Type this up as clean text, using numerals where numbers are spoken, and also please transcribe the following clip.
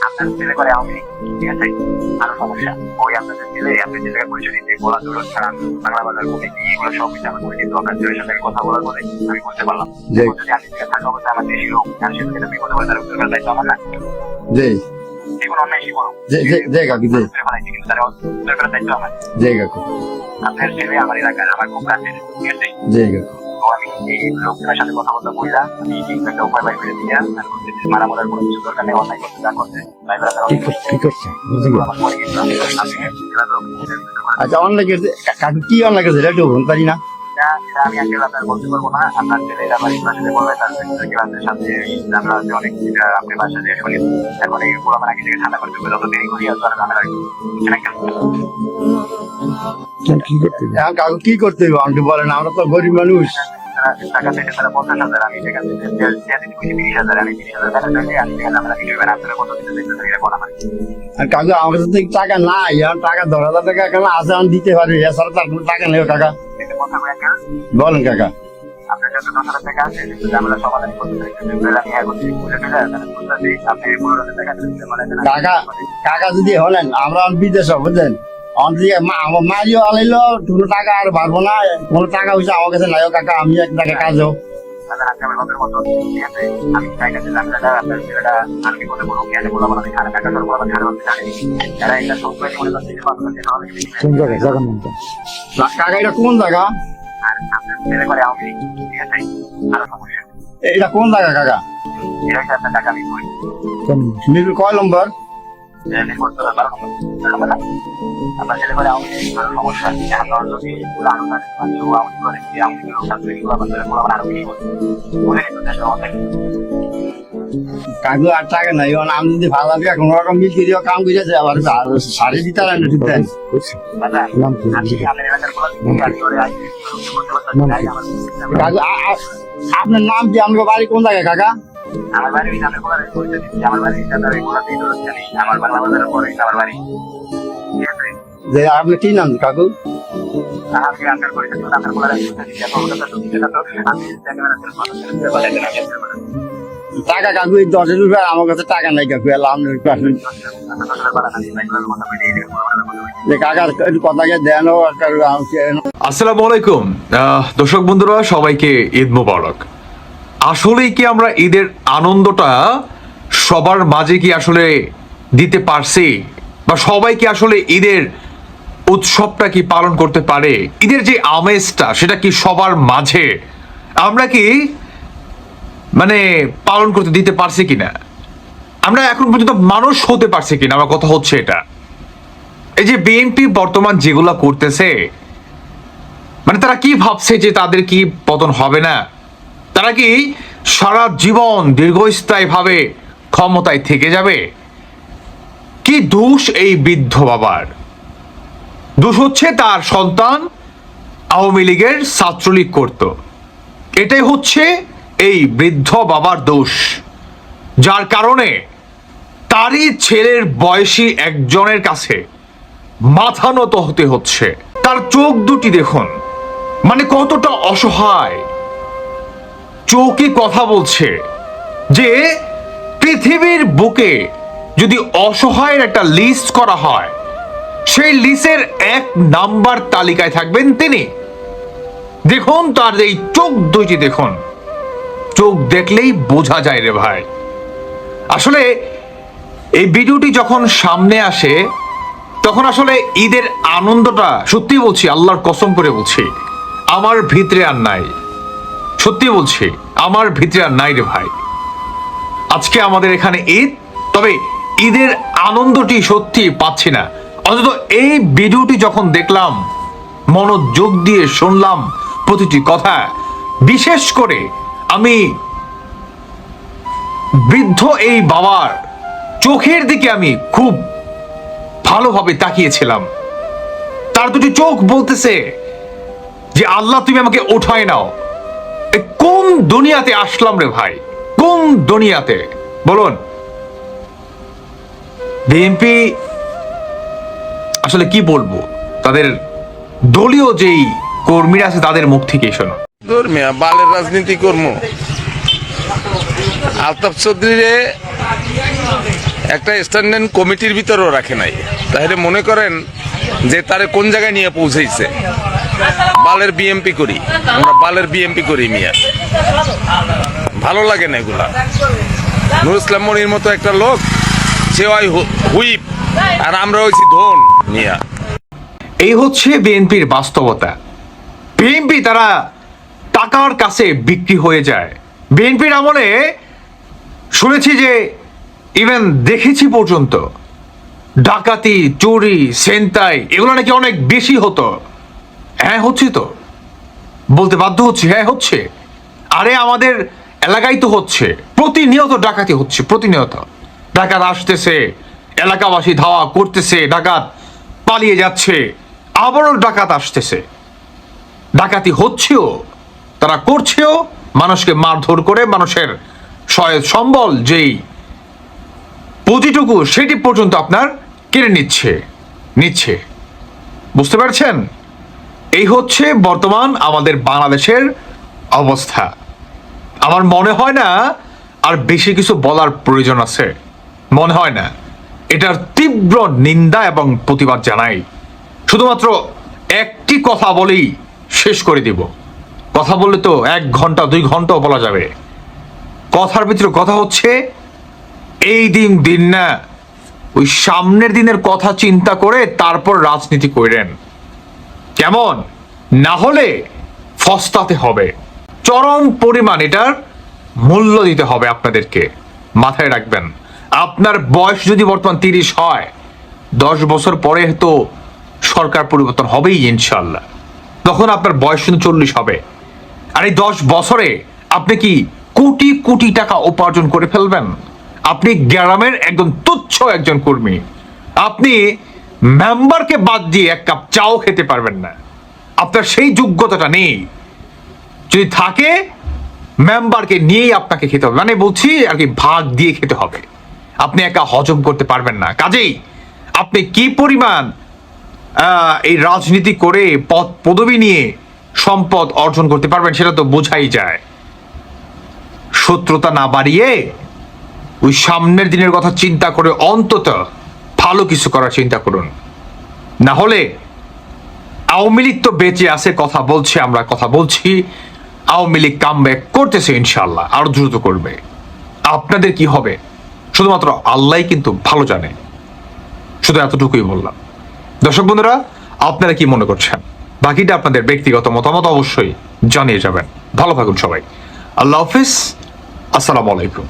আপনার ছেলে করে আওয়ামী লীগ, ঠিক আছে? আরো সমস্যা ওই আপনাদের ছেলে আপনি যে জায়গায় পরিচয় দিতে বলা দৌড় ছাড়া বাংলা বাজার কমিটি এগুলো সব কিছু আমার করে কিন্তু আপনার ছেলের সাথে কথা বলার পরে আমি বুঝতে পারলাম যে যদি আমি থাকা অবস্থায় আমার দেশি লোক তার সাথে এটা বিপদ হবে তার উত্তর করার দায়িত্ব আমার না। জি যে কোনো অন্যায় শিবো জি কাকু জি কিন্তু তার উত্তর করার দায়িত্ব আমার। জি কাকু আপনার ছেলে আমার এলাকার আমার খুব কাছের, ঠিক আছে? জি কাকু তো আমি এই লোকজনের সাথে কথা বলতে বইলা আমি একটা উপায় বাই করে দিয়ে মারা মরার কোনো কিছু দরকার নেই, অন্যায় করতে যা করতে কি করছে আচ্ছা অনলাইন কাকু কি অনলাইন করছে এটা একটু বলতে পারি না। আমি আসলে আপনার বলতে পারবো না, আপনার ছেলেরা বাড়ির সাথে বলবে তার ক্লাসের সাথে আমরা যে অনেক আপনি বাসা দিয়ে শুনি এখন এই পুরো আমার আগে থেকে ঠান্ডা করতে হবে যত দেরি করি আর ঝামেলা কি করতে কাকু কি করতে হবে আমাকে বলেন, আমরা তো গরিব মানুষ। টাকা থেকে তারা 50,000 আমি সেখান থেকে 30,000 আমি 30,000 আমি সেখানে আমরা কিছু বেড়া আপনারা কত দিতে দেখতে এরকম আমার আর কাকু আমার কাছে টাকা নাই, আর টাকা 10,000 টাকা কেন আছে আমি দিতে পারি, এছাড়া তার কোনো টাকা নেই কাকা। একটা কথা বলে একটা বলেন কাকা। আপনার যত 10,000 টাকা আছে যদি আমরা সমাধান করতে পারি তাহলে আমি এখন থেকে বুঝে ফেলে বুঝতে আপনি 15,000 টাকা দিতে মানে কাকা কাকা যদি হলেন আমরা বিদেশে বুঝলেন আমার মারিও আলাইলো কোনো টাকা আর পারবো না, কোনো টাকা হয়েছে আমার কাছে নাইও কাকা, আমি এক টাকা কাজও আমি চাই না যে আপনার ছেলেটা আর কি বলে বলুন কেন বললাম আমি খারাপ টাকা সর বললাম খারাপ জানি এরা এটা সব মনে করছে কোন জায়গায় জায়গার নাম কাকা এটা কোন জায়গা? আর আপনার ছেলে করে আওয়ামী লীগ, ঠিক আছে? আরো সমস্যা এটা কোন জায়গা কাকা? এটা আপনার টাকা আমি করি মিরপুর কয় নম্বর? আপনার ছেলে করে আওয়ামী লীগ আরো সমস্যা এখন যদি আরো আওয়ামী করে কি আওয়ামী লীগ আরো বেশি বলে কিন্তু চেষ্টা হবে কাকু আর টাকা নাই, আমি যদি ভালো টাকা কোনো রকম মিল করিও কাম করেছে আবার সারি দিতে পারেন না, ঠিক দেন কাকু আপনার নাম কি? আমাকে বাড়ি কোন জায়গায় কাকা? আমার বাড়ি আমার বাড়ি আমার বাংলা বাজারের পরে আমার বাড়ি, ঠিক আছে? যে আপনি কি নাম কাকু? আমি আনসার করেছি আপনার বলার টাকা কাকু এই 10,000 রুপিয়া আমার কাছে টাকা নাই কাকু, এলাম আপনার যে কাকার একটু কথাকে দেন। আসসালামু আলাইকুম দর্শক বন্ধুরা, সবাইকে ঈদ মোবারক। আসলেই কি আমরা ঈদের আনন্দটা সবার মাঝে কি আসলে দিতে পারছি, বা সবাই কি আসলে ঈদের উৎসবটা কি পালন করতে পারে? ঈদের যে আমেজটা সেটা কি সবার মাঝে আমরা কি মানে পালন করতে দিতে পারছি কিনা? আমরা এখন পর্যন্ত মানুষ হতে পারছি কিনা? আমার কথা হচ্ছে এটা। এই যে বিএনপি বর্তমান যেগুলা করতেছে, মানে তারা কি ভাবছে যে তাদের কি পতন হবে না? তারা কি সারা জীবন দীর্ঘস্থায়ী ভাবে ক্ষমতায় থেকে যাবে? কি দোষ এই বৃদ্ধ বাবার? দোষ হচ্ছে তার সন্তান আওয়ামী লীগের ছাত্রলীগ করত, এটাই হচ্ছে এই বৃদ্ধ বাবার দোষ, যার কারণে তারই ছেলের বয়সী একজনের কাছে মাথা নত হতে হচ্ছে। তার চোখ দুটি দেখুন, মানে কতটা অসহায়। চোখই কথা বলছে যে পৃথিবীর বুকে যদি অসহায়ের একটা লিস্ট করা হয়, সেই লিস্টের 1 নাম্বার তালিকায় থাকবেন তিনি। দেখুন তার এই চোখ দুটি দেখুন, চোখ দেখলেই বোঝা যায় রে ভাই। আসলে এই ভিডিওটি যখন সামনে আসে তখন আসলে ঈদের আনন্দটা, সত্যি বলছি, আল্লাহর কসম করে বলছি, আমার ভিতরে আর নাই। সত্যি বলছি, আমার ভিতরে আর নাই রে ভাই। আজকে আমাদের এখানে ঈদ, তবে ঈদের আনন্দটি সত্যি পাচ্ছি না। অন্তত এই ভিডিওটি যখন দেখলাম, মনোযোগ দিয়ে শুনলাম প্রতিটি কথা, বিশেষ করে আমি বৃদ্ধ এই বাবার চোখের দিকে আমি খুব ভালোভাবে তাকিয়েছিলাম। তার দুটি চোখ বলতেছে যে আল্লাহ তুমি আমাকে উঠায় নাও। কোন দুনিয়াতে আসলাম রে ভাই, কোন দুনিয়াতে বলুন? বিএনপি আসলে কি বলবো, তাদের দলীয় যেই কর্মীরা আছে তাদের মুখ থেকে শোনো। ধর্মিয়া বালের রাজনীতি কর্ম আলতাফ চৌধুরী একটা স্ট্যান্ডিং কমিটির ভিতরেও রাখে নাই। তাহলে মনে করেন যে তারে কোন জায়গায় নিয়ে পৌঁছেছে। বালের বিএমপি করি আমরা, বালের বিএমপি করি মিয়া, ভালো লাগে না এগুলা। নুর ইসলাম মনির মতো একটা লোক, সে হয় হুইপ আর আমরা হয়েছি ধন মিয়া। এই হচ্ছে বিএনপির বাস্তবতা। বিএনপি তারা টাকার কাছে বিক্রি হয়ে যায়। বিএনপির আমলে শুনেছি যে ইভেন দেখেছি পর্যন্ত ডাকাতি, চুরি, ছিনতাই এগুলো নাকি অনেক বেশি হতো। হ্যাঁ হচ্ছে তো, বলতে বাধ্য হচ্ছে, হ্যাঁ হচ্ছে। আরে আমাদের এলাকায় তো হচ্ছে, প্রতিনিয়ত ডাকাতি হচ্ছে, প্রতিনিয়ত ডাকাত আসতেছে, এলাকাবাসী ধাওয়া করতেছে, ডাকাত পালিয়ে যাচ্ছে, আবারও ডাকাত আসতেছে, ডাকাতি হচ্ছেও, তারা করছেও, মানুষকে মারধর করে মানুষের সহায়ক সম্বল যেই পুঁজিটুকু সেটি পর্যন্ত আপনার কেড়ে নিচ্ছে। বুঝতে পারছেন? এই হচ্ছে বর্তমান আমাদের বাংলাদেশের অবস্থা। আমার মনে হয় না আর বেশি কিছু বলার প্রয়োজন আছে, মনে হয় না। এটার তীব্র নিন্দা এবং প্রতিবাদ জানাই। শুধুমাত্র একটি কথা বলেই শেষ করে দিব। কথা বললে তো 1 ঘন্টা 2 ঘন্টাও বলা যাবে। কথার ভিতরে কথা হচ্ছে, এই দিন না, ওই সামনের দিনের কথা চিন্তা করে তারপর রাজনীতি করেন, কেমন? না হলে ফস্তাতে হবে, চরম পরিমাণ এটার মূল্য দিতে হবে আপনাদেরকে। মাথায় রাখবেন, আপনার বয়স যদি বর্তমান 30 হয়, 10 বছর পরে তো সরকার পরিবর্তন হবেই ইনশাল্লাহ। তখন আপনার বয়স কিন্তু 40 হবে। আর এই 10 বছরে আপনি কি কোটি কোটি টাকা উপার্জন করে ফেলবেন? আপনি গ্রামের একজন তুচ্ছ একজন কর্মী, আপনি মেম্বারকে বাদ দিয়ে 1 কাপ চাও খেতে পারবেন না। আপনার সেই যোগ্যতাটা নেই। যদি থাকে, মেম্বারকে নিয়েই আপনাকে খেতে হবে, মানে বলছি আর কি, ভাগ দিয়ে খেতে হবে। আপনি একা হজম করতে পারবেন না। কাজেই আপনি কি পরিমাণ এই রাজনীতি করে পদ পদবি নিয়ে সম্পদ অর্জন করতে পারবেন সেটা তো বোঝাই যায়। শত্রুতা না বাড়িয়ে ওই সামনের দিনের কথা চিন্তা করে অন্তত ভালো কিছু করার চিন্তা করুন। না হলে আওয়ামী লীগ তো বেঁচে আছে, কথা বলছি, আমরা কথা বলছি, আওয়ামী লীগ কামব্যাক করতেছে ইনশাল্লাহ, আরো দ্রুত করবে। আপনাদের কি হবে শুধুমাত্র আল্লাহই কিন্তু ভালো জানে। শুধু এতটুকুই বললাম। দর্শক বন্ধুরা, আপনারা কি মনে করছেন? বাকিটা আপনাদের ব্যক্তিগত মতামত অবশ্যই জানিয়ে যাবেন। ভালো থাকুন সবাই। আল্লাহ হাফিজ, আসসালামু আলাইকুম।